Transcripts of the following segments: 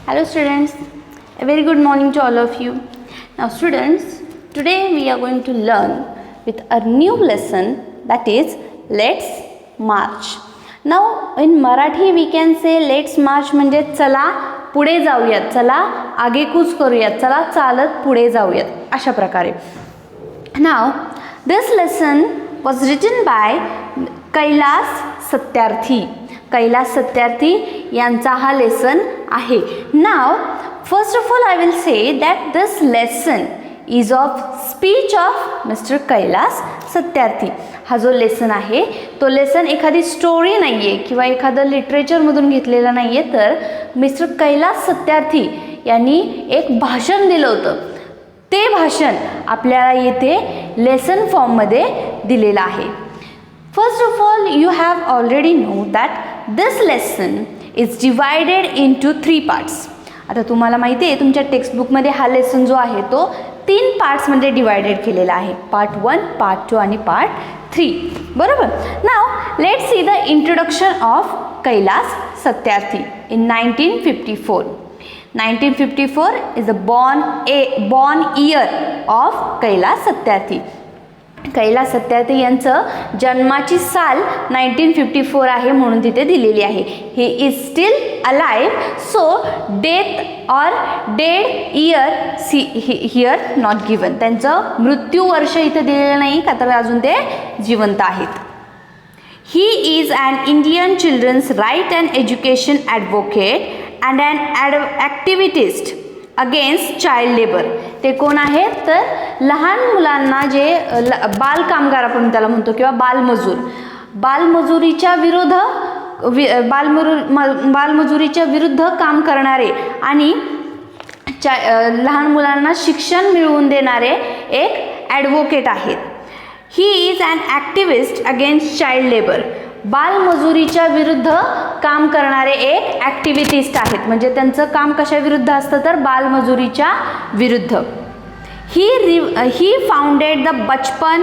Hello students, a very good morning to all of you. Now students, today we are going to learn with a new lesson, that is let's march. Now in Marathi we can say let's march म्हणजे चला पुढे जाऊयात, चला आगेकूच करूयात, चला चालत पुढे जाऊयात अशा प्रकारे. Now this lesson was written by Kailas Satyarthi. Kailash Satyarthi यांचा हा लेसन आहे. Now first of all I will say that this lesson is of speech of mister Kailash Satyarthi. हा जो लेसन आहे तो लेसन एखादी स्टोरी नाही आहे किंवा एखादं लिटरेचरमधून घेतलेला नाही आहे, तर मिस्टर कैलास सत्यार्थी यांनी एक भाषण दिलं होतं. ते भाषण आपल्याला येथे लेसन फॉर्ममध्ये दिलेलं आहे. First of all, you have already know that this lesson is divided into 3 parts. आता तुम्हाला माहिती आहे तुमच्या टेक्स्टबुकमध्ये हा लेसन जो आहे तो 3 पार्ट्समध्ये डिवायडेड केलेला आहे. पार्ट 1, पार्ट 2 आणि पार्ट 3. बरोबर. Now let's see the introduction of Kailash Satyarthi in 1954. 1954 is the born year of Kailash Satyarthi. Kailash Satyarthi यांचं जन्माची साल 1954 आहे म्हणून तिथे दिलेली आहे. He is still alive, so death or dead year here not given. त्यांचं मृत्यू वर्ष इथे दिलेलं नाही का, तर अजून ते जिवंत आहेत. He is an Indian children's right and education advocate and an activist against child labour. ते कोण आहेत, तर लहान मुलांना जे बालकामगार आपण त्याला म्हणतो किंवा बालमजुरीच्या विरुद्ध बालमजुरीच्या विरुद्ध काम करणारे आणि लहान मुलांना शिक्षण मिळवून देणारे एक ॲडव्होकेट आहेत. He is an activist against child labour. बालमजुरीच्या विरुद्ध काम करणारे एक ॲक्टिव्हिटिस्ट आहेत, म्हणजे त्यांचं काम कशा विरुद्ध असतं, तर बालमजुरीच्या विरुद्ध. ही फाउंडेड द बचपन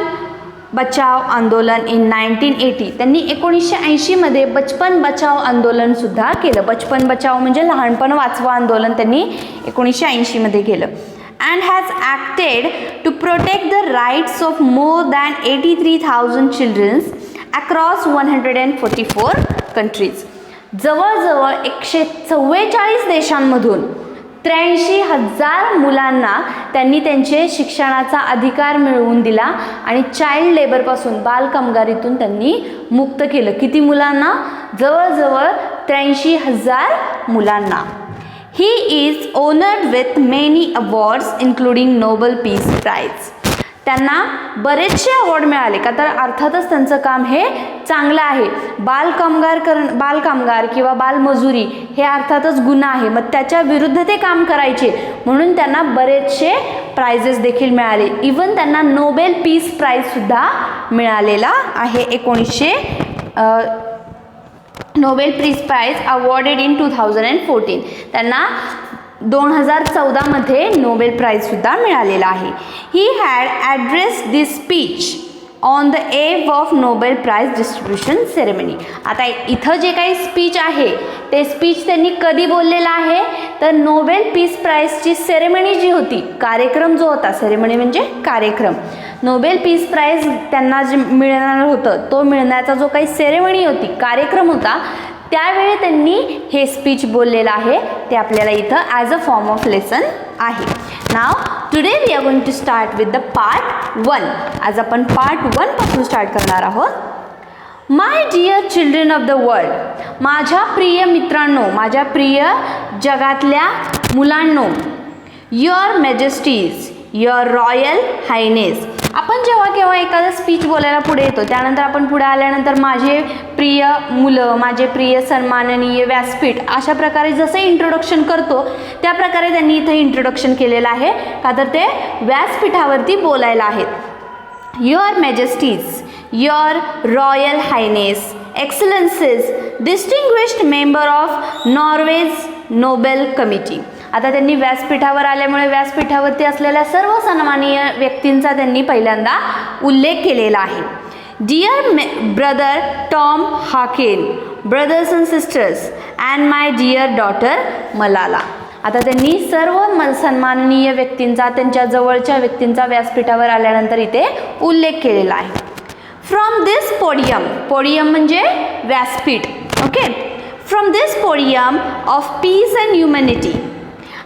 बचाव आंदोलन इन 1980. त्यांनी 1980 मध्ये बचपन बचाव आंदोलन सुद्धा केलं. बचपन बचाव म्हणजे लहानपण वाचवा आंदोलन त्यांनी 1980 मध्ये केलं. and has acted to protect the rights of more than 83,000 children across 144 countries. जवळजवळ 144 देशांमधून 83,000 मुलांना त्यांनी त्यांचे शिक्षणाचा अधिकार मिळवून दिला आणि चाइल्ड लेबरपासून बालकामगारीतून त्यांनी मुक्त केलं. किती मुलांना? जवळजवळ 83,000 मुलांना. He is honored with many awards including Nobel Peace Prize. त्यांना बरेचसे अवॉर्ड मिळाले का, तर अर्थातच त्यांचं काम हे चांगलं आहे. बालकामगार किंवा बालमजुरी हे अर्थातच गुन्हा आहे, मग त्याच्या विरुद्ध ते काम करायचे म्हणून त्यांना बरेचसे प्राइजेस देखील मिळाले. इवन त्यांना नोबेल पीस प्राइज सुद्धा मिळालेला आहे. Nobel peace prize awarded in 2014. त्यांना 2014 मध्ये नोबेल प्राइज सुद्धा मिळालेला आहे. He had addressed this speech on the eve of Nobel prize distribution ceremony. आता इथं जे काही स्पीच आहे ते स्पीच त्यांनी कधी बोललेलं आहे, तर नोबेल पीस प्राइजची सेरेमनी जी होती, कार्यक्रम जो होता, सेरेमनी म्हणजे कार्यक्रम, नोबेल पीस प्राइज त्यांना जे मिळणार होतं तो मिळण्याचा जो काही सेरेमनी होती, कार्यक्रम होता, त्यावेळी त्यांनी हे स्पीच बोललेलं आहे. ते आपल्याला इथं as a form of lesson आहे. Now today we are going to start with the part 1. आज आपण पार्ट 1 पासून स्टार्ट करणार आहोत. My dear children of the world. माझ्या प्रिय मित्रांनो, माझ्या प्रिय जगातल्या मुलांनो. Your majesties, your royal highness. आपण जेव्हा केव्हा एखादं स्पीच बोलायला पुढे येतो, त्यानंतर आपण पुढे आल्यानंतर माझे प्रिय मुलं, माझे प्रिय सन्माननीय व्यासपीठ, अशा प्रकारे जसं इंट्रोडक्शन करतो त्या प्रकारे त्यांनी इथं इंट्रोडक्शन केलेलं आहे का, तर ते व्यासपीठावरती बोलायला आहेत. Your majesties, your royal highness, excellencies, distinguished member of Norway's Nobel committee. आता त्यांनी व्यासपीठावर आल्यामुळे व्यासपीठावरती असलेल्या सर्व सन्माननीय व्यक्तींचा त्यांनी पहिल्यांदा उल्लेख केलेला आहे. Dear brother Tom Harkin, brothers and sisters, and my dear daughter Malala. आता त्यांनी सर्व सन्माननीय व्यक्तींचा, त्यांच्या जवळच्या व्यक्तींचा व्यासपीठावर आल्यानंतर इथे उल्लेख केलेला आहे. फ्रॉम दिस पोडियम, पोडियम म्हणजे व्यासपीठ. Okay, from this podium of peace and humanity.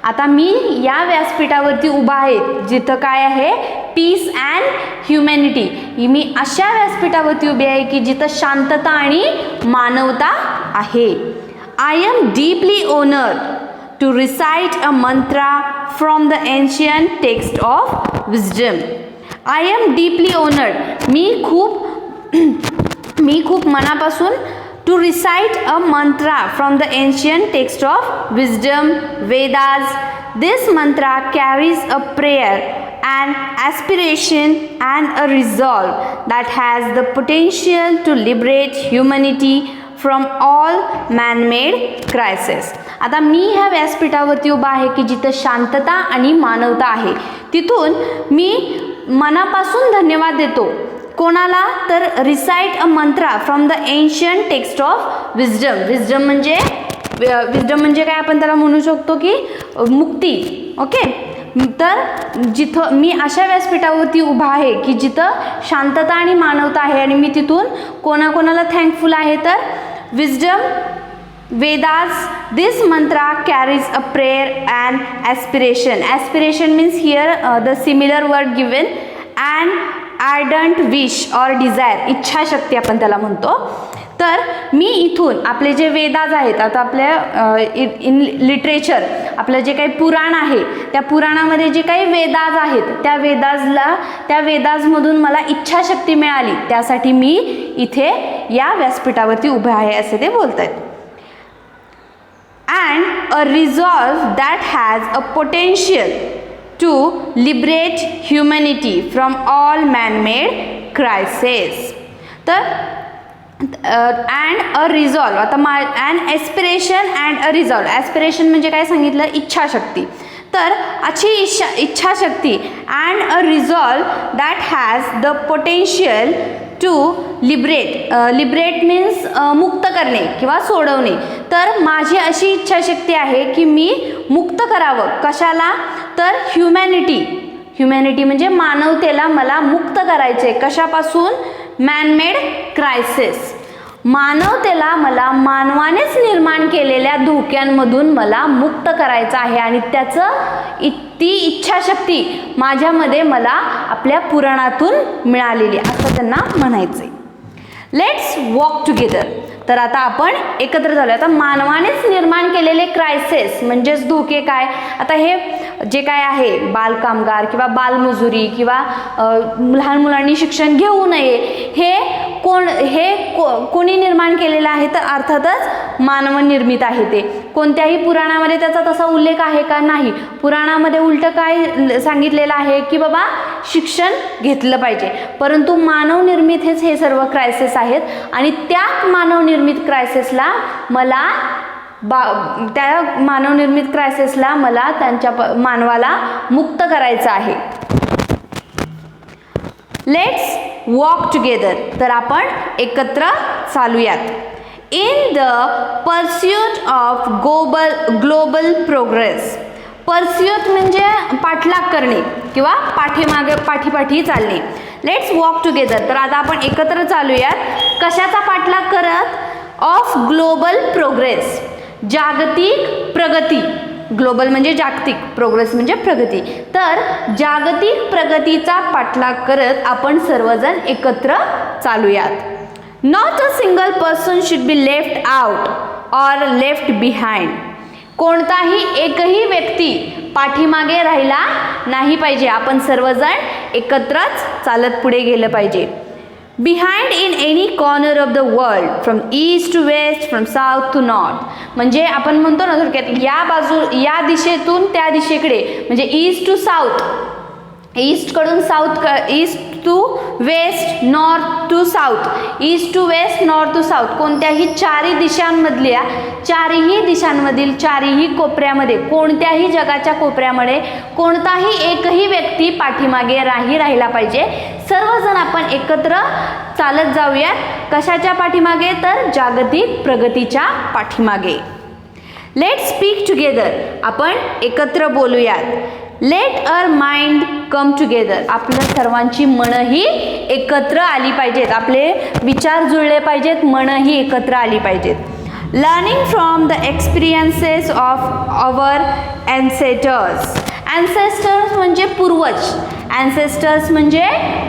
आता मी या व्यासपीठावरती उभा आहे जिथं काय आहे, पीस अँड ह्युमॅनिटी. मी अशा व्यासपीठावरती उभी आहे की जिथं शांतता आणि मानवता आहे. I am deeply honoured to recite a mantra from the ancient text of wisdom. I am deeply honoured, मी खूप मनापासून to recite a mantra from the ancient text of wisdom, Vedas. This mantra carries a prayer, an aspiration and a resolve that has the potential to liberate humanity from all man-made crises. आता मी ह्या व्यासपीठावरती उभा आहे की जिथं शांतता आणि मानवता आहे. तिथून मी मनापासून धन्यवाद देतो. कोणाला? तर recite a mantra from the ancient text of wisdom. Wisdom म्हणजे काय, आपण त्याला म्हणू शकतो की मुक्ती. ओके, तर जिथं मी अशा व्यासपीठावरती उभा आहे की जिथं शांतता आणि मानवता आहे आणि मी तिथून कोणाकोणाला थँकफुल आहे, तर wisdom, Vedas. This mantra carries a prayer and aspiration. Aspiration means here the similar word given, and ardent wish or desire, इच्छाशक्ती आपण त्याला म्हणतो. तर मी इथून आपले जे वेदाज आहेत, आता आपल्या इन लिटरेचर आपलं जे काही पुराण आहे त्या पुराणामध्ये जे काही वेदाज आहेत त्या वेदाजमधून मला इच्छाशक्ती मिळाली, त्यासाठी मी इथे या व्यासपीठावरती उभे आहे असे ते बोलत आहेत. And a resolve that has a potential to liberate humanity from all man-made crises. तर and a resolve, आता an aspiration and a resolve. aspiration म्हणजे काय सांगितलं, इच्छाशक्ती. तर अशी इच्छाशक्ती and a resolve that has the potential to liberate means मुक्त करणे किंवा सोडवणे. तर माझी अशी इच्छाशक्ती आहे की मी मुक्त करावं. कशाला? तर ह्युमॅनिटी म्हणजे मानवतेला मला मुक्त करायचे. कशापासून? Man-made crisis. मानवतेला मला मानवानेच निर्माण केलेल्या धोक्यांमधून मला मुक्त करायचं आहे आणि ती इच्छाशक्ती माझ्यामध्ये मला आपल्या पुराणातून मिळालेली असं त्यांना म्हणायचंय. Let's walk together. तर आता आपण एकत्र झालो. आता मानवानेच निर्माण केलेले क्रायसिस म्हणजेच धोके काय? आता हे जे काय आहे बालकामगार किंवा बालमजुरी किंवा लहान मुलांनी शिक्षण घेऊ नये, हे कोणी निर्माण केलेलं आहे? तर अर्थातच मानवनिर्मित आहे. ते कोणत्याही पुराणामध्ये त्याचा तसा उल्लेख आहे का? नाही. पुराणामध्ये उलट काय सांगितलेलं आहे की बाबा शिक्षण घेतलं पाहिजे, परंतु मानवनिर्मित हे सर्व क्रायसिस आहेत आणि त्या मानवनिर्मित क्रायसिसला मला त्यांच्या मानवाला मुक्त करायचं आहे. Let's walk together. तर आपण एकत्र चालूयात. In the pursuit of global progress. Pursuit म्हणजे पाठलाग करणे किंवा पाठीपाठी चालणे. Let's walk together. तर आता आपण एकत्र चालूयात. कशाचा पाठलाग करत? ऑफ ग्लोबल प्रोग्रेस, जागतिक प्रगती. ग्लोबल म्हणजे जागतिक, प्रोग्रेस म्हणजे प्रगती. तर जागतिक प्रगतीचा पाठलाग करत आपण सर्वजण एकत्र चालूयात. Not a single person should be left out or left behind. कोणताही एकही व्यक्ती पाठीमागे राहिला नाही पाहिजे. आपण सर्वजण एकत्रच चालत पुढे गेलं पाहिजे. Behind in any corner of the world, from east to west, from south to north. म्हणजे आपण म्हणतो ना थोडक्यात या दिशेतून त्या दिशेकडे, म्हणजे ईस्ट टू साऊथ, ईस्टकडून south, east to west, north to south, east to west, north to south. कोणत्याही चारही दिशांमधील चारही कोपऱ्यामध्ये, कोणत्याही जगाच्या कोपऱ्यामध्ये कोणताही एकही व्यक्ती पाठीमागे राहिला पाहिजे. सर्वजण आपण एकत्र चालत जाऊयात. कशाच्या पाठीमागे? तर जागतिक प्रगतीच्या पाठीमागे. लेट्स स्पीक टुगेदर, आपण एकत्र बोलूयात. Let our mind come together, आपल्या सर्वांची मनही एकत्र आली पाहिजेत, आपले विचार जुळले पाहिजेत, मनही एकत्र आली पाहिजेत. Learning from the experiences of our ancestors. Ancestors म्हणजे पूर्वज, ॲन्सेस्टर्स म्हणजे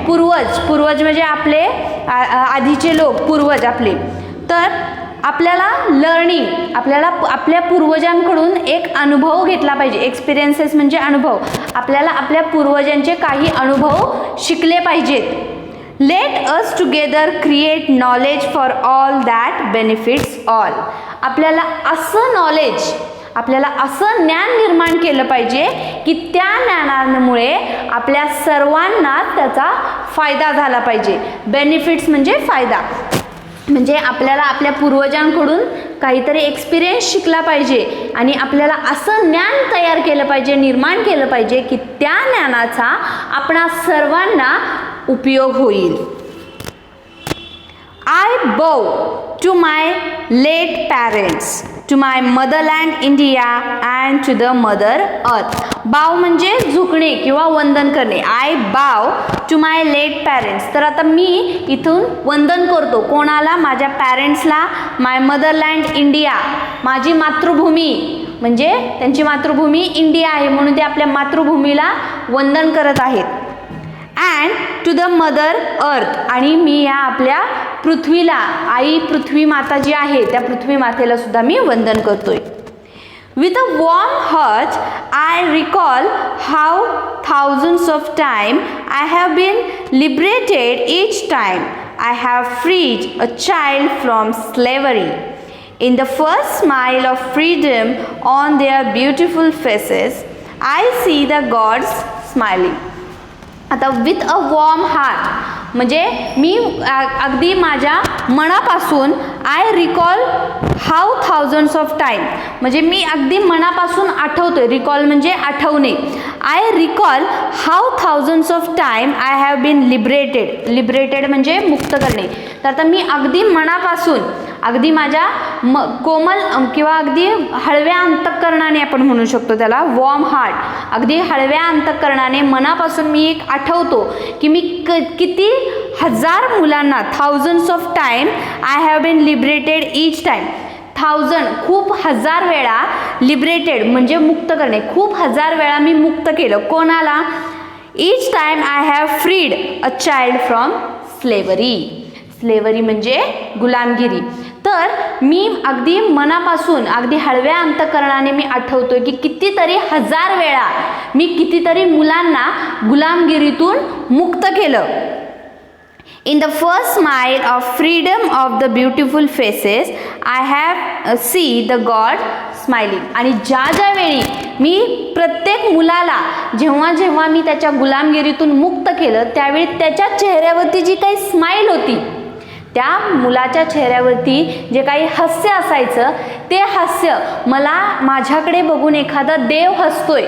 पूर्वज, पूर्वज म्हणजे आपले आधीचे लोक, पूर्वज आपले. तर आपल्याला लर्निंग, आपल्याला आपल्या पूर्वजांकडून एक अनुभव घेतला पाहिजे. एक्सपिरियन्सेस म्हणजे अनुभव, आपल्याला आपल्या पूर्वजांचे काही अनुभव शिकले पाहिजेत. Let us together create knowledge for all that benefits all. आपल्याला असं नॉलेज, आपल्याला असं ज्ञान निर्माण केलं पाहिजे की त्या ज्ञानामुळे आपल्या सर्वांना त्याचा फायदा झाला पाहिजे. बेनिफिट्स म्हणजे फायदा, म्हणजे आपल्याला आपल्या पूर्वजांकडून काहीतरी एक्सपिरियन्स शिकला पाहिजे आणि आपल्याला असं ज्ञान तयार केलं पाहिजे, निर्माण केलं पाहिजे की त्या ज्ञानाचा आपणा सर्वांना उपयोग होईल. I bow to my late parents, to my motherland India and to the mother earth. Bow म्हणजे झुकणे किंवा वंदन करणे. I bow to my late parents. तर आता मी इथून वंदन करतो कोणाला? माझ्या पॅरेंट्सला. माय मदरलँड इंडिया, माझी मातृभूमी, म्हणजे त्यांची मातृभूमी इंडिया आहे म्हणून ते आपल्या मातृभूमीला वंदन करत आहेत. And to the mother earth, आणि मी या आपल्या पृथ्वीला, आई पृथ्वी माता जी आहे त्या पृथ्वी मातेला सुद्धा मी वंदन करतोय. With a warm heart, I recall how thousands of times I have been liberated each time I have freed a child from slavery. In the first smile of freedom on their beautiful faces, I see the gods smiling. आता with a warm heart म्हणजे मी अगदी माझ्या मनापासून, I recall how thousands of time, म्हणजे मी अगदी मनापासून आठवतोय. रिकॉल म्हणजे आठवणे. I recall how thousands of time I have been liberated. Liberated म्हणजे मुक्त करणे. तर आता मी अगदी मनापासून, अगदी माझ्या कोमल किंवा अगदी हळव्या अंतःकरणाने, आपण म्हणू शकतो त्याला वॉर्म हार्ट, अगदी हळव्या अंतःकरणाने मनापासून मी एक आठवतो की मी किती हजार मुलांना, thousands of time I have been liberated each time. Thousand खूप हजार वेळा, लिबरेटेड म्हणजे मुक्त करणे, खूप हजार वेळा मी मुक्त केलं. कोणाला? Each time I have freed a child from slavery. Slavery म्हणजे गुलामगिरी. तर मी अगदी मनापासून, अगदी हळव्या अंतःकरणाने मी आठवतोय की कितीतरी हजार वेळा मी कितीतरी मुलांना गुलामगिरीतून मुक्त केलं. In the first smile of freedom of the beautiful faces, I have see the God smiling. आणि ज्या ज्या वेळी मी प्रत्येक मुलाला, जेव्हा जेव्हा मी त्याच्या गुलामगिरीतून मुक्त केलं, त्यावेळी त्याच्या चेहऱ्यावरती जी काही स्माईल होती, त्या मुलाच्या चेहऱ्यावरती जे काही हास्य असायचं, ते हास्य मला माझ्याकडे बघून एखादा देव हसतोय.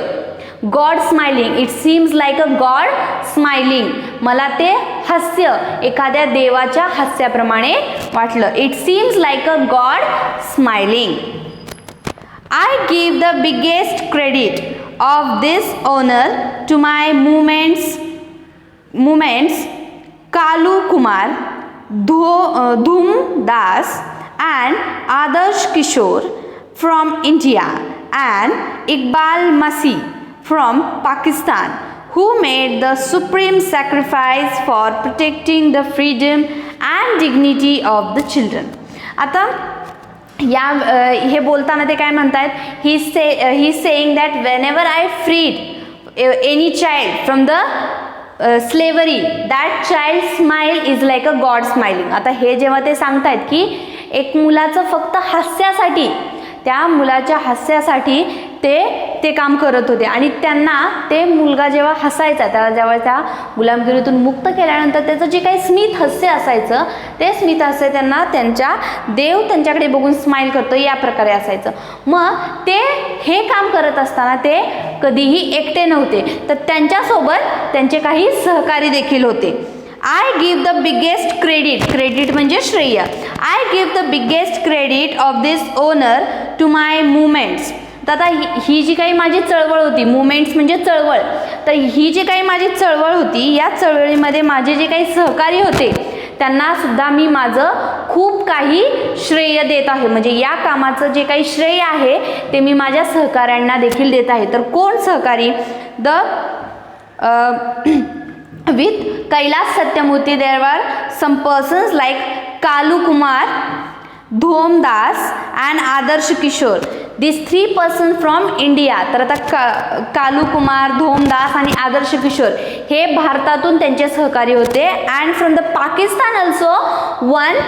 God smiling, it seems like a god smiling. मला ते हास्य एखाद्या देवाच्या हास्याप्रमाणे वाटलं. It seems like a god smiling. I give the biggest credit of this honour to my movement's Kalu Kumar, Dhoom Das and Adarsh Kishore from India and Iqbal Masih from Pakistan, who made the supreme sacrifice for protecting the freedom and dignity of the children. आता या हे बोलताना ते काय म्हणतात? he is saying that whenever I freed any child from the slavery, that child smile is like a god smiling. आता हे जेव्हा ते सांगतायत की एक मुलाचं फक्त हास्यासाठी, त्या मुलाच्या हास्यासाठी ते काम करत होते आणि त्यांना ते मुलगा जेव्हा हसायचा, त्याला जेव्हा त्या गुलामगिरीतून मुक्त केल्यानंतर त्याचं जे काही स्मित हास्य असायचं, ते स्मित हास्य त्यांना त्यांच्या देव त्यांच्याकडे बघून स्माईल करतो या प्रकारे असायचं. मग ते हे काम करत असताना ते कधीही एकटे नव्हते, तर त्यांच्यासोबत त्यांचे काही सहकारी देखील होते. I give the biggest credit, credit म्हणजे श्रेय. I give the biggest credit of this honour to my movements. तर आता ही जी काही माझी चळवळ होती, मुवमेंट्स म्हणजे चळवळ, तर ही जी काही माझी चळवळ होती, या चळवळीमध्ये माझे जे काही सहकारी होते त्यांना सुद्धा मी माझं खूप काही श्रेय देत आहे. म्हणजे या कामाचं जे काही श्रेय आहे ते मी माझ्या सहकाऱ्यांना देखील देत आहे. तर कोण सहकारी? with Kailash Satyamurthy there were some persons like Kalu Kumar, Dhom Das and Adarsh Kishore. These 3 persons from India. तर आता कालू कुमार, धोम दास आणि आदर्श किशोर हे भारतातून त्यांचे सहकारी होते. And from the Pakistan also one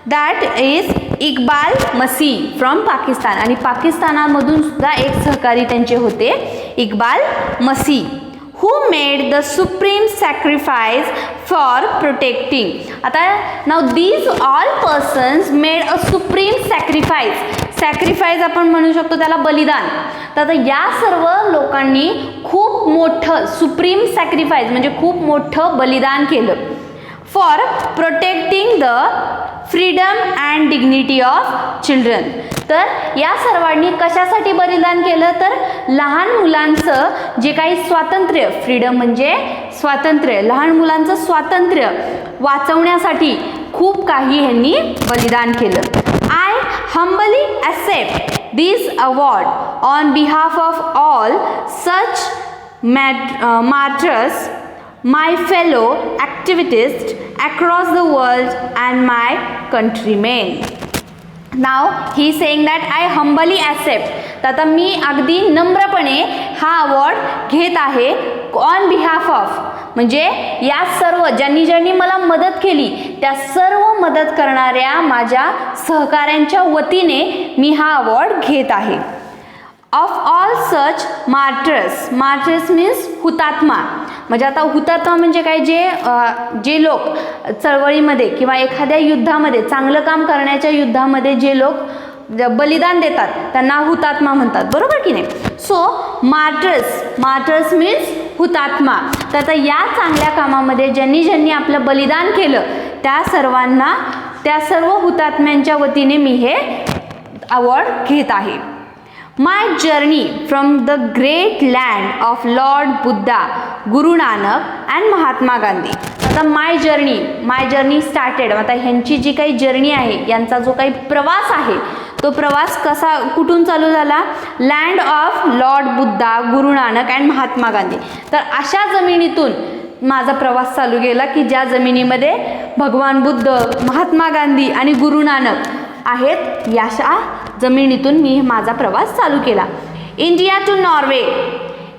that is Iqbal Masih from Pakistan. आणि पाकिस्तानामधून सुद्धा एक सहकारी त्यांचे होते, इक्बाल मसीह, who made the supreme sacrifice for protecting. आता now these all persons made a supreme sacrifice. Sacrifice आपण म्हणू शकतो त्याला बलिदान. तर आता या सर्व लोकांनी खूप मोठं सुप्रीम सॅक्रिफाईस म्हणजे खूप मोठं बलिदान केलं for protecting the freedom and dignity of children. तर या सर्वांनी कशासाठी बलिदान केलं? तर लहान मुलांचं जे काही स्वातंत्र्य, फ्रीडम म्हणजे स्वातंत्र्य, लहान मुलांचं स्वातंत्र्य वाचवण्यासाठी खूप काही यांनी बलिदान केलं. I humbly accept this award on behalf of all such martyrs, my fellow activists across the world and my countrymen. Now he is saying that I humbly accept. तर आता मी अगदी नम्रपणे हा अवॉर्ड घेत आहे ऑन बिहाफ ऑफ, म्हणजे या सर्व ज्यांनी मला मदत केली त्या सर्व मदत करणाऱ्या माझ्या सहकाऱ्यांच्या वतीने मी हा अवॉर्ड घेत आहे. Of all such martyrs, martyrs means हुतात्मा. म्हणजे आता हुतात्मा म्हणजे काय? जे लोक चळवळीमध्ये किंवा एखाद्या युद्धामध्ये, चांगलं काम करण्याच्या युद्धामध्ये जे लोक बलिदान देतात त्यांना हुतात्मा म्हणतात, बरोबर की नाही? सो मार्टर्स मीन्स हुतात्मा. तर आता या चांगल्या कामामध्ये ज्यांनी आपलं बलिदान केलं त्या सर्वांना, त्या सर्व हुतात्म्यांच्या वतीने मी हे अवॉर्ड घेत आहे. My journey from the great land of lord Buddha, Guru Nanak and Mahatma Gandhi. आता माय जर्नी स्टार्टेड. आता ह्यांची जी काही जर्नी आहे, यांचा जो काही प्रवास आहे तो प्रवास कुठून चालू झाला? Land of lord Buddha, Guru Nanak and Mahatma Gandhi. तर अशा जमिनीतून माझा प्रवास चालू गेला की ज्या जमिनीमध्ये भगवान बुद्ध, महात्मा गांधी आणि गुरु नानक आहेत, याशा जमिनीतून मी माझा प्रवास चालू केला. इंडिया टू नॉर्वे,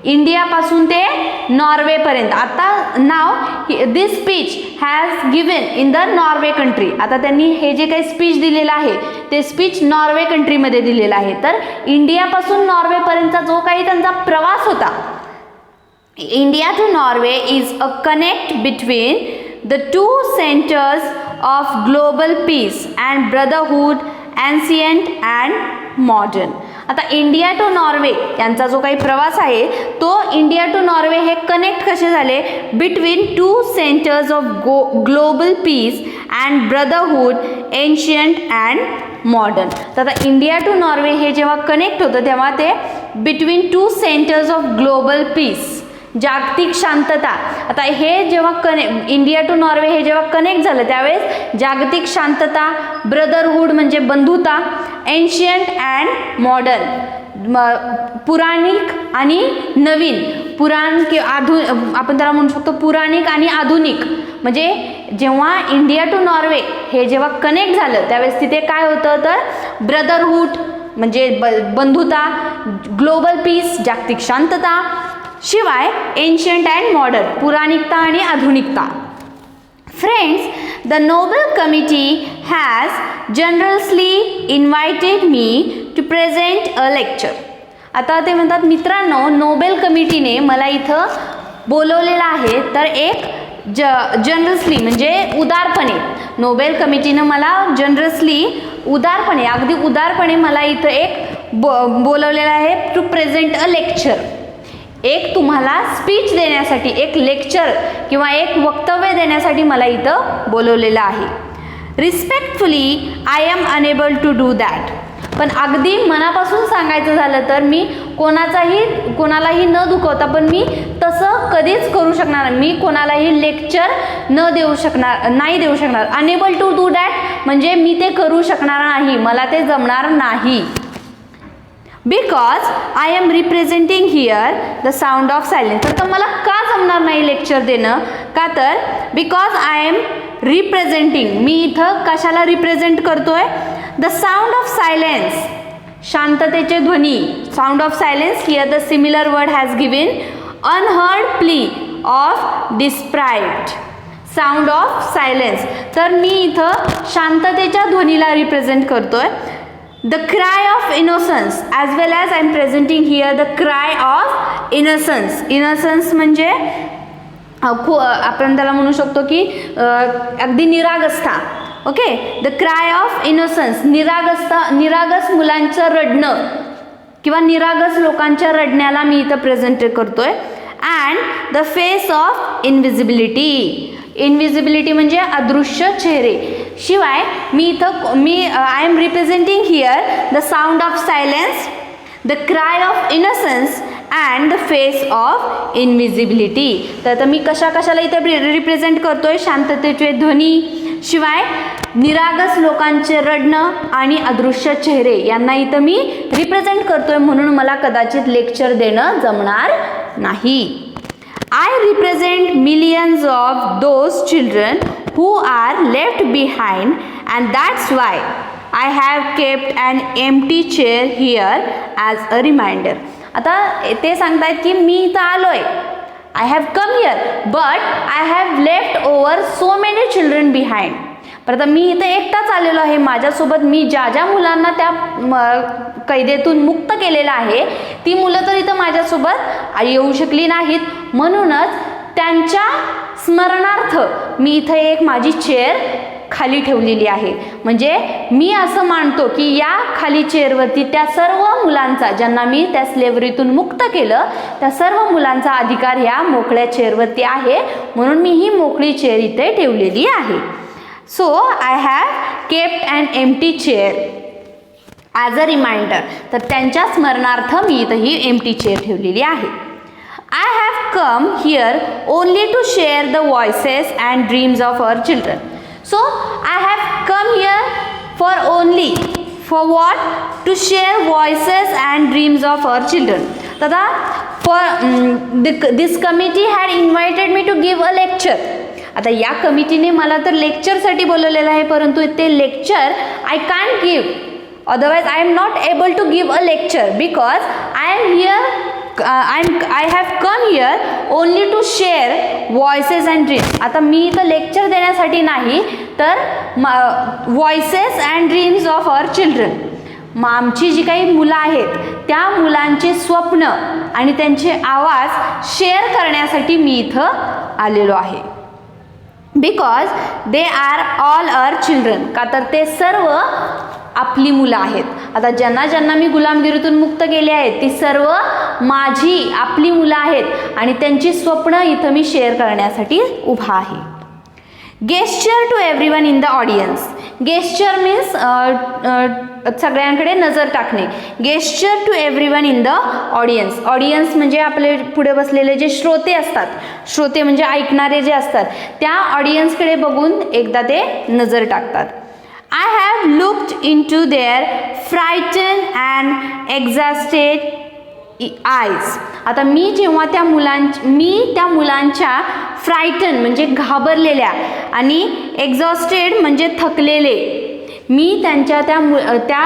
इंडियापासून ते नॉर्वेपर्यंत. आता now this speech has given in the Norway country. आता त्यांनी हे जे काही स्पीच दिलेलं आहे ते स्पीच नॉर्वे कंट्रीमध्ये दिलेलं आहे. तर इंडियापासून नॉर्वेपर्यंतचा जो काही त्यांचा प्रवास होता, India to Norway is a connect between the two centres of global peace and brotherhood, ancient and modern. आता इंडिया टू नॉर्वे यांचा जो काही प्रवास आहे तो इंडिया टू नॉर्वे हे कनेक्ट कसे झाले? Between two centres of global peace and brotherhood, ancient and modern. तर आता इंडिया टू नॉर्वे हे जेव्हा कनेक्ट होतं तेव्हा ते between two centres of global piece, जागतिक शांतता. आता हे जेव्हा इंडिया टू नॉर्वे हे जेव्हा कनेक्ट झालं त्यावेळेस जागतिक शांतता, ब्रदरहूड म्हणजे बंधुता, एन्शियंट अँड मॉडर्न, पुराणिक आणि नवीन, आपण त्याला म्हणू शकतो पुराणिक आणि आधुनिक. म्हणजे जेव्हा इंडिया टू नॉर्वे हे जेव्हा कनेक्ट झालं त्यावेळेस तिथे काय होतं? तर ब्रदरहूड म्हणजे बंधुता, ग्लोबल पीस जागतिक शांतता, शिवाय एन्शियंट अँड मॉडर्न पुराणिकता आणि आधुनिकता. Friends, the Nobel committee has generously invited me to present a lecture. आता ते म्हणतात मित्रांनो, नोबेल कमिटीने मला इथं बोलवलेलं आहे. तर एक जनरसली म्हणजे उदारपणे, नोबेल कमिटीनं मला जनरसली उदारपणे, अगदी उदारपणे मला इथं एक बोलवलेलं आहे टू प्रेझेंट अ लेक्चर. एक तुम्हाला स्पीच देण्यासाठी, एक लेक्चर किंवा एक वक्तव्य देण्यासाठी मला इथं बोलवलेलं आहे. Respectfully I am unable to do that. पण अगदी मनापासून सांगायचं झालं तर मी कोणालाही न दुखवता, पण मी तसं कधीच करू शकणार नाही. मी कोणालाही लेक्चर नाही देऊ शकणार. अनेबल टू डू दॅट म्हणजे मी ते करू शकणार नाही, मला ते जमणार नाही. Because I am representing here the sound of silence. तर मला का जमणार नाही लेक्चर देणं? का तर बिकॉज आय एम रिप्रेझेंटिंग, मी इथं कशाला रिप्रेझेंट करतोय? द साऊंड ऑफ सायलेन्स, शांततेचे ध्वनी. Sound of silence, here the similar word has given unheard plea of deprived sound of silence. तर मी इथं शांततेच्या ध्वनीला रिप्रेझेंट करतोय. The cry of innocence as well as I am presenting here the cry of innocence. Innocence म्हणजे आपण त्याला म्हणू शकतो की अगदी निरागसता. Okay, the cry of innocence, निरागस मुलांचं रडणं किंवा निरागस लोकांच्या रडण्याला मी इथं प्रेझेंट करतोय. And the face of invisibility. Invisibility म्हणजे अदृश्य चेहरे. शिवाय I am representing here the sound of silence, the cry of innocence and the face of invisibility. तर मी कशाला इथे रिप्रेझेंट करतोय? शांततेचे ध्वनी, शिवाय निरागस लोकांचे रडणं आणि अदृश्य चेहरे यांना इथं मी रिप्रेझेंट करतोय, म्हणून मला कदाचित लेक्चर देणं जमणार नाही. I represent millions of those children who are left behind, and that's why I have kept an empty chair here as a reminder. आता ते सांगतायत की मी इथं आलोय, I have come here, but I have left over so many children behind. पण आता मी इथं एकटाच आलेलो आहे. माझ्यासोबत मी ज्या मुलांना त्या कैदेतून मुक्त केलेलं आहे ती मुलं तर इथं माझ्यासोबत येऊ शकली नाहीत. म्हणूनच त्यांच्या स्मरणार्थ मी इथं एक माझी चेअर खाली ठेवलेली आहे. म्हणजे मी असं मानतो की या खाली चेअरवरती त्या सर्व मुलांचा, ज्यांना मी त्या स्लेव्हरीतून मुक्त केलं, त्या सर्व मुलांचा अधिकार ह्या मोकळ्या चेअरवरती आहे. म्हणून मी ही मोकळी चेअर इथे ठेवलेली आहे. So I have kept an empty chair as a reminder. तर त्यांच्या स्मरणार्थ मी इथं ही एम्प्टी चेअर ठेवलेली आहे. I have come here only to share the voices and dreams of our children. So I have come here for what? To share voices and dreams of our children. Tada this committee had invited me to give a lecture. आता या कमिटीने मला तर लेक्चरसाठी बोलवलेलं आहे, परंतु ते lecture I can't give. Otherwise I am not able to give a lecture because I have come here only to share voices and dreams. आता मी इथं लेक्चर देण्यासाठी नाही, तर voices and dreams of our children, आमची जी काही मुलं आहेत त्या मुलांचे स्वप्न आणि त्यांचे आवाज शेअर करण्यासाठी मी इथं आलेलो आहे. Because they are all our children. का तर ते सर्व आपली मुलं आहेत. आता ज्यांना मी गुलामगिरीतून मुक्त केले आहेत ती सर्व माझी आपली मुलं आहेत आणि त्यांची स्वप्न इथं मी शेअर करण्यासाठी उभा आहे. Gesture to everyone in the audience. Gesture means सगळ्यांकडे नजर टाकणे. Gesture to everyone in the audience. Audience म्हणजे आपले पुढे बसलेले जे श्रोते असतात, श्रोते म्हणजे ऐकणारे जे असतात, त्या ऑडियन्सकडे बघून एकदा ते नजर टाकतात. I have looked into their frightened and exhausted eyes. आता मी जेव्हा त्या मुलांच्या फ्रायटन म्हणजे घाबरलेल्या आणि एक्झॉस्टेड म्हणजे थकलेले, मी त्यांच्या त्या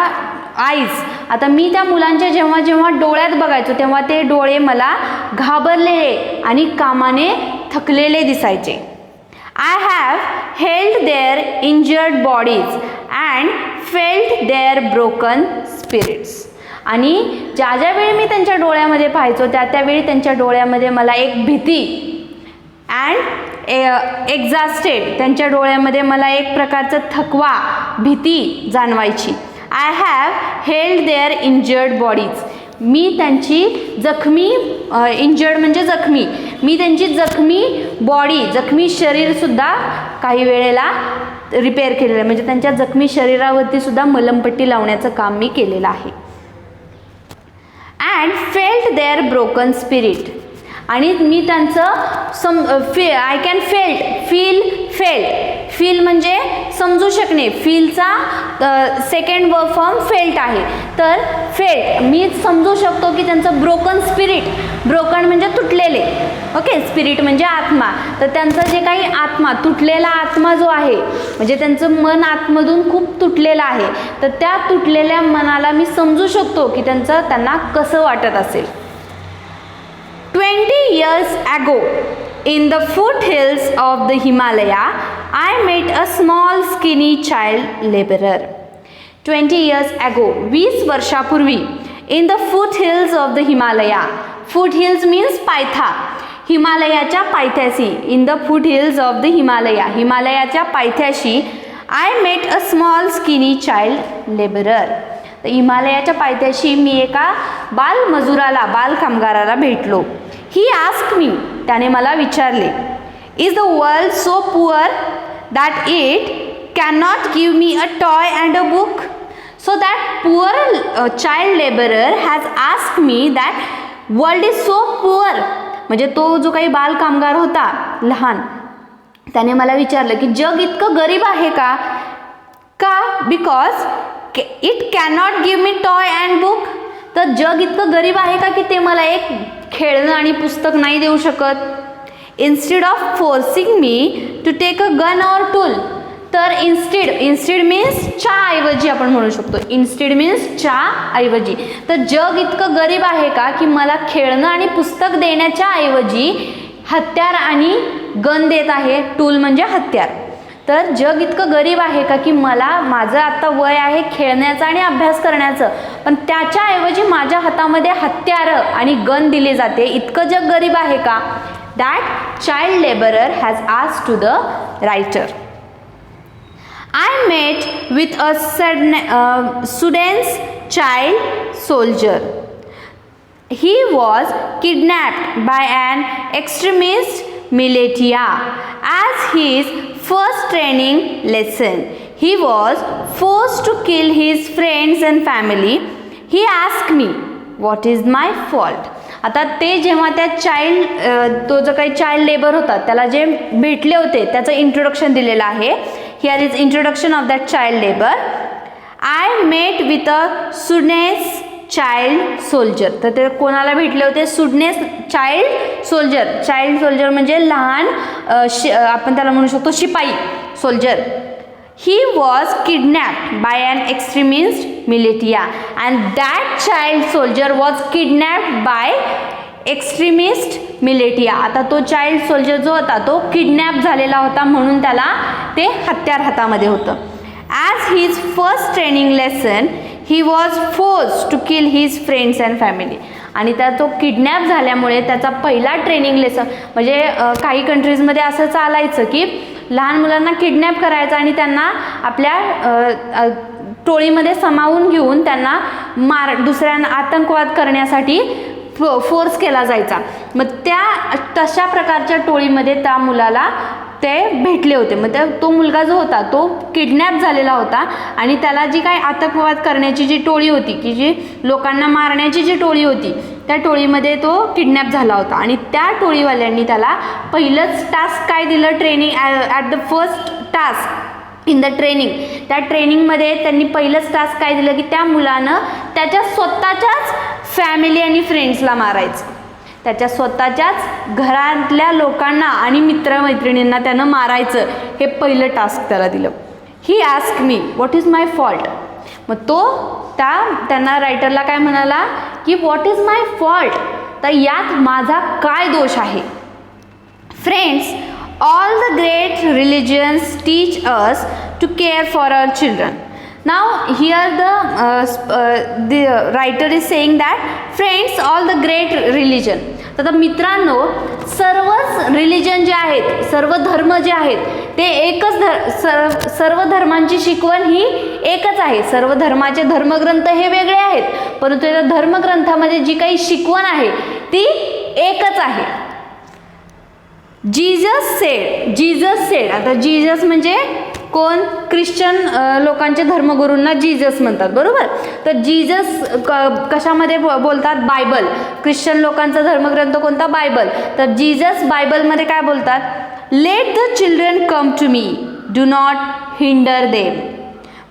आईज, आता मी त्या मुलांच्या जेव्हा डोळ्यात बघायचो तेव्हा ते डोळे मला घाबरलेले आणि कामाने थकलेले दिसायचे. I have held their injured bodies and felt their broken spirits. आणि ज्यावेळी मी त्यांच्या डोळ्यामध्ये पाहायचो त्यावेळी त्यांच्या डोळ्यामध्ये मला एक भीती अँड एक्झॉस्टेड, त्यांच्या डोळ्यामध्ये मला एक प्रकारचं थकवा, भीती जाणवायची. I have held their injured bodies. मी त्यांची जखमी इंजर्ड म्हणजे जखमी, मी त्यांची जखमी बॉडी, जखमी शरीरसुद्धा काही वेळेला रिपेअर केलेलं आहे, म्हणजे त्यांच्या जखमी शरीरावरती सुद्धा मलमपट्टी लावण्याचं काम मी केलेलं आहे. And felt their broken spirit, आणि मी त्यांचं आय कॅन फील म्हणजे समजू शकणे, फीलचा सेकंड वर्ब फॉर्म फेल्ट आहे. तर फेल्ट मी समजू शकतो की त्यांचं ब्रोकन स्पिरिट, ब्रोकन म्हणजे तुटलेले, ओके, स्पिरिट म्हणजे आत्मा, तर त्यांचं जे काही आत्मा, तुटलेला आत्मा जो आहे, म्हणजे त्यांचं मन आतमधून खूप तुटलेलं आहे, तर त्या तुटलेल्या मनाला मी समजू शकतो की त्यांना कसं वाटत असेल. 20 years ago, in the foothills of the Himalaya, I met a small skinny child laborer. 20 years ago, 20 वर्षापूर्वी, in the foothills of the Himalaya, foothills means पायथा, हिमालयाच्या पायथ्याशी, in the foothills of the Himalaya, हिमालयाच्या पायथ्याशी, I met a small skinny child laborer. तर हिमालयाच्या पायथ्याशी मी एका बालमजुराला, बालकामगाराला भेटलो. ही आस्क्ड मी, त्याने मला विचारले, is the world so poor that it can not give me a toy and a book. So that poor child labourer has asked me that world is so poor, म्हणजे तो जो काही बालकामगार होता लहान, त्याने मला विचारलं की जग इतकं गरीब आहे का? Because it cannot give me toy and book. तर जग इतकं गरीब आहे का की ते मला एक खेळणं आणि पुस्तक नाही देऊ शकत. Instead of forcing me to take a gun or tool, तर इन्स्टेड मीन्स च्या ऐवजी आपण म्हणू शकतो, इन्स्टेड मीन्स च्या ऐवजी, तर जग इतकं गरीब आहे का की मला खेळणं आणि पुस्तक देण्याच्या ऐवजी हत्यार आणि गन देत आहे. टूल म्हणजे हत्यार. तर जग इतकं गरीब आहे का की माझं आता वय आहे खेळण्याचं आणि अभ्यास करण्याचं, पण त्याच्याऐवजी माझ्या हातामध्ये हत्यारं आणि गन दिले जाते, इतकं जग गरीब आहे का? That child labourer has asked to the writer. I met with a Sudanese child soldier. He was kidnapped by an extremist militia. As his first training lesson, he was forced to kill his friends and family. He asked me, what is my fault? आता ते जेव्हा त्या तो जो काही child labour होता त्याला जे भेटले होते त्याचं इंट्रोडक्शन दिलेलं आहे. Here is introduction of that child labour. I met with a Sudanese child soldier. तर ते कोणाला भेटले होते? Sudanese चाइल्ड सोल्जर म्हणजे लहान आपण त्याला म्हणू शकतो शिपाई, soldier. He was kidnapped by an extremist militia and that child soldier was kidnapped by extremist militia. आता तो चाइल्ड सोल्जर जो होता तो किडनॅप झालेला होता म्हणून त्याला ते हत्यार हातामध्ये होतं. As his first training lesson, he was forced to kill his friends and family. आणि त्या तो किडनॅप झाल्यामुळे त्याचा पहिला ट्रेनिंग लेसन म्हणजे काही कंट्रीजमध्ये असं चालायचं की लहान मुलांना किडनॅप करायचं आणि त्यांना आपल्या टोळीमध्ये सामावून घेऊन त्यांना दुसऱ्यांना आतंकवाद करण्यासाठी फोर्स केला जायचा. मग तशा प्रकारच्या टोळीमध्ये त्या मुलाला ते भेटले होते. मग तो मुलगा जो होता तो किडनॅप झालेला होता आणि त्याला जी काही आतंकवाद करण्याची जी टोळी होती की जी लोकांना मारण्याची जी टोळी होती त्या टोळीमध्ये तो किडनॅप झाला होता. आणि त्या टोळीवाल्यांनी त्याला पहिलंच टास्क काय दिलं? Training at the first task in the training. त्या ट्रेनिंगमध्ये त्यांनी पहिलंच टास्क काय दिलं की त्या मुलानं त्याच्या स्वतःच्याच फॅमिली आणि फ्रेंड्सला मारायचं. त्याच्या स्वतःच्याच घरातल्या लोकांना आणि मित्रमैत्रिणींना त्यानं मारायचं, हे पहिलं टास्क त्याला दिलं. He ask me what is my fault. मग तो त्यांना रायटरला काय म्हणाला की व्हॉट इज माय फॉल्ट, तर यात माझा काय दोष आहे. Friends, all the great religions teach us to care for our children. Now here the writer is saying that friends, all the great religion. तर मित्रांनो, सर्वच रिलिजन जे आहेत, सर्व धर्म जे आहेत ते एकच सर्व धर्मांची शिकवण ही एकच आहे. सर्व धर्माचे धर्मग्रंथ हे वेगळे आहेत, परंतु त्या धर्मग्रंथामध्ये जी काही शिकवण आहे ती एकच आहे. जीजस सेड, आता जीजस म्हणजे कोण? ख्रिश्चन लोकांचे धर्मगुरूंना जीजस म्हणतात, बरोबर. तर जीजस कशामध्ये बोलतात? बायबल. ख्रिश्चन लोकांचा धर्मग्रंथ कोणता? बायबल. तर जीजस बायबलमध्ये काय बोलतात? Let the children come to me, do not hinder them,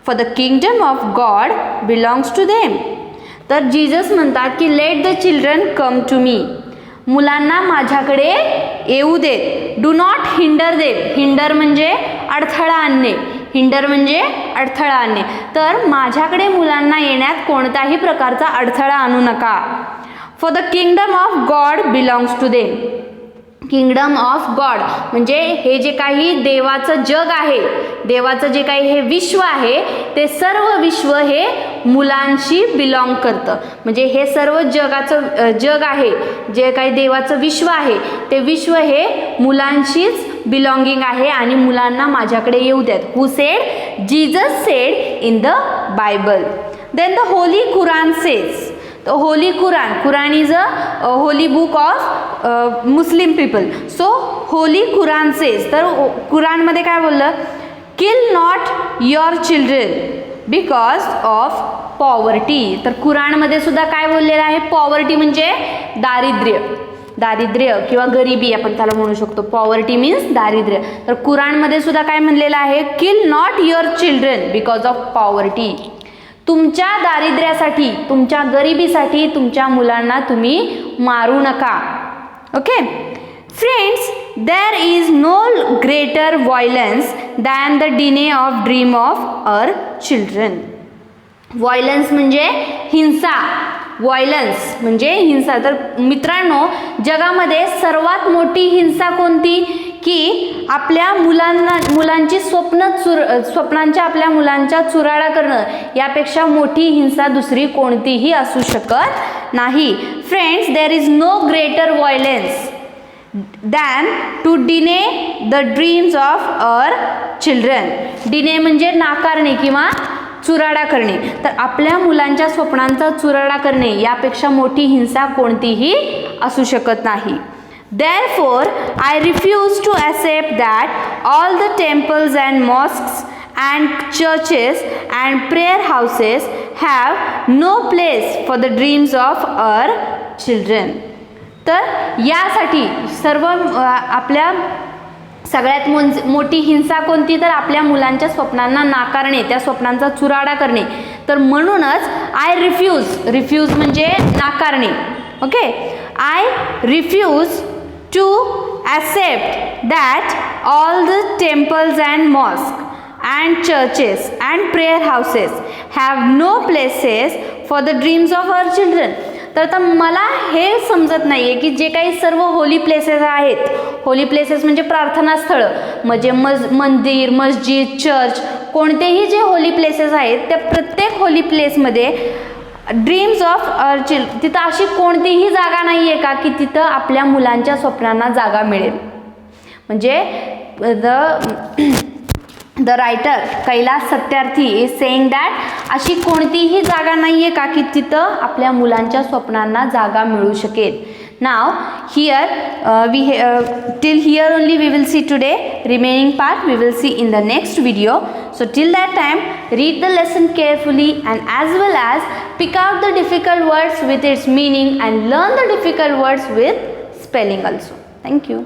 for the kingdom of God belongs to them. तर जीजस म्हणतात की let the children come to me, मुलांना माझ्याकडे येऊ देत. Do not hinder them, hinder म्हणजे अडथळा आणणे, हिंडर म्हणजे अडथळा आणणे. तर माझ्याकडे मुलांना येण्यात कोणत्याही प्रकारचा अडथळा आणू नका. For the kingdom of God belongs to them. Kingdom of God म्हणजे हे जे काही देवाचं जग आहे, देवाचं जे काही हे विश्व आहे, ते सर्व विश्व हे मुलांशी बिलॉंग करतं. म्हणजे हे सर्व जगाचं जग आहे, जे काही देवाचं विश्व आहे, ते विश्व हे मुलांशीच बिलॉंगिंग आहे आणि मुलांना माझ्याकडे येऊ द्यात. Who said? Jesus said in the Bible. Then the holy Quran says. The Holy Quran is a holy book of Muslim people. So Holy Quran says, तर कुरानमध्ये काय बोललं? Kill not your children because of poverty. तर कुरानमध्ये सुद्धा काय बोललेलं आहे? Poverty म्हणजे दारिद्र्य किंवा गरिबी आपण त्याला म्हणू शकतो. पॉवर्टी मीन्स दारिद्र्य. तर कुरानमध्ये सुद्धा काय म्हणलेलं आहे? Kill not your children because of poverty. तुमच्या दारिद्र्यासाठी, तुमच्या गरिबीसाठी तुमच्या मुलांना तुम्ही मारू नका. Okay friends, there is no greater violence than the deny of dream of our children. Violence म्हणजे हिंसा, व्हायलन्स म्हणजे हिंसा. तर मित्रांनो, जगामध्ये सर्वात मोठी हिंसा कोणती? की आपल्या मुलांची स्वप्नांच्या आपल्या मुलांच्या चुराडा करणं, यापेक्षा मोठी हिंसा दुसरी कोणतीही असू शकत नाही. Friends, there is no greater violence than to deny the dreams of our children. Deny म्हणजे नाकारणे किंवा चुराडा करणे. तर आपल्या मुलांच्या स्वप्नांचा चुराडा करणे यापेक्षा मोठी हिंसा कोणतीही असू शकत नाही. Therefore, I refuse to accept that all the temples and mosques and churches and prayer houses have no place for the dreams of our children. तर यासाठी सर्व आपल्या सगळ्यात मोठी हिंसा कोणती? तर आपल्या मुलांच्या स्वप्नांना नाकारणे, त्या स्वप्नांचा चुराडा करणे. तर म्हणूनच आय रिफ्यूज म्हणजे नाकारणे. Okay, I refuse to accept that all the temples and mosques and churches and prayer houses have no places for the dreams of our children. तर आता मला हे समजत नाही आहे की जे काही सर्व होली प्लेसेस आहेत, होली प्लेसेस म्हणजे प्रार्थनास्थळं, म्हणजे मंदिर, मस्जिद, चर्च, कोणतेही जे होली प्लेसेस आहेत त्या प्रत्येक होली प्लेसमध्ये ड्रीम्स ऑफ अवर चिल्ड्रन, तिथं अशी कोणतीही जागा नाही आहे का की तिथं आपल्या मुलांच्या स्वप्नांना जागा मिळेल. म्हणजे the writer Kailash Satyarthi is saying that अशी कोणतीही जागा नाही आहे का की तिथं आपल्या मुलांच्या स्वप्नांना जागा मिळू शकेल. Now here till here only we will see today. Remaining part we will see in the next video. So till that time, read the lesson carefully and as well as pick out the difficult words with its meaning and learn the difficult words with spelling also. Thank you.